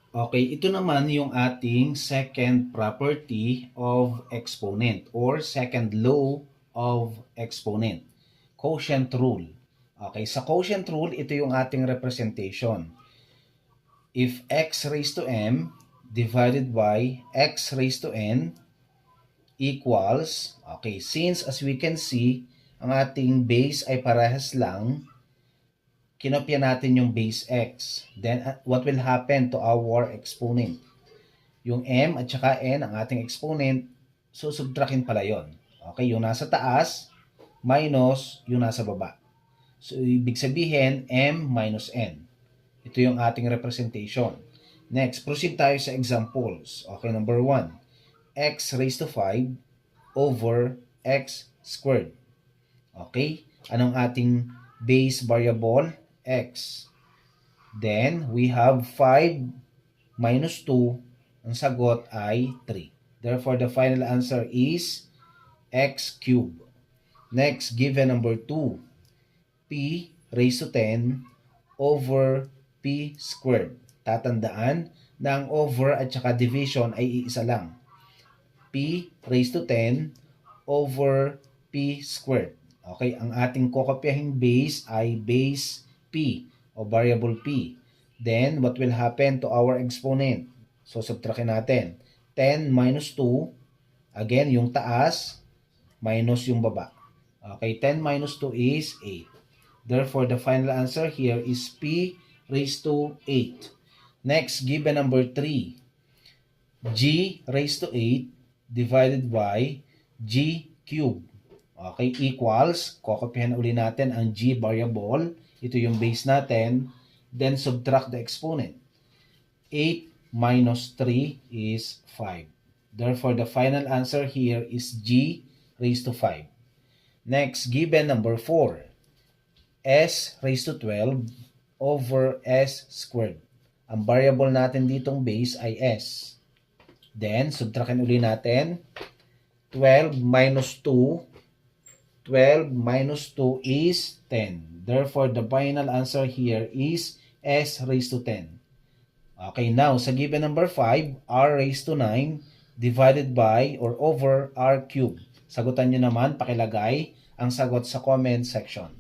Okay, ito naman yung ating second property of exponent or second law of exponent. Quotient rule. Okay, sa quotient rule, ito yung ating representation. If x raised to m divided by x raised to n equals, okay, since as we can see, ang ating base ay parehas lang, kinopya natin yung base x. Then, what will happen to our exponent? Yung m at saka n, ang ating exponent, susubtrakin pala yon. Okay, yung nasa taas, minus yung nasa baba. So, ibig sabihin, m minus n. Ito yung ating representation. Next, proceed tayo sa examples. Okay, number 1. X raised to 5 over x squared. Okay, anong ating base variable? X. Then, we have 5 minus 2. Ang sagot ay 3. Therefore, the final answer is x cubed. Next, given number 2. P raised to 10 over P squared. Tatandaan na ang over at saka division ay iisa lang. P raised to 10 over P squared. Okay, ang ating kokopyahing base ay base P o variable P. Then, what will happen to our exponent? So, subtrakin natin. 10 minus 2, again, yung taas, minus yung baba. Okay, 10 minus 2 is 8. Therefore, the final answer here is P raised to 8. Next, given number 3. G raised to 8 divided by G cubed. Okay, equals, kokopyahan uli natin ang G variable. Ito yung base natin. Then, subtract the exponent. 8 minus 3 is 5. Therefore, the final answer here is G raised to 5. Next, given number 4. S raised to 12 over S squared. Ang variable natin ditong base ay S. Then, subtrakin uli natin. 12 minus 2. 12 minus 2 is 10. Therefore, the final answer here is S raised to 10. Okay, now, sa given number 5, R raised to 9 divided by or over R cubed. Sagutan nyo naman, pakilagay ang sagot sa comment section.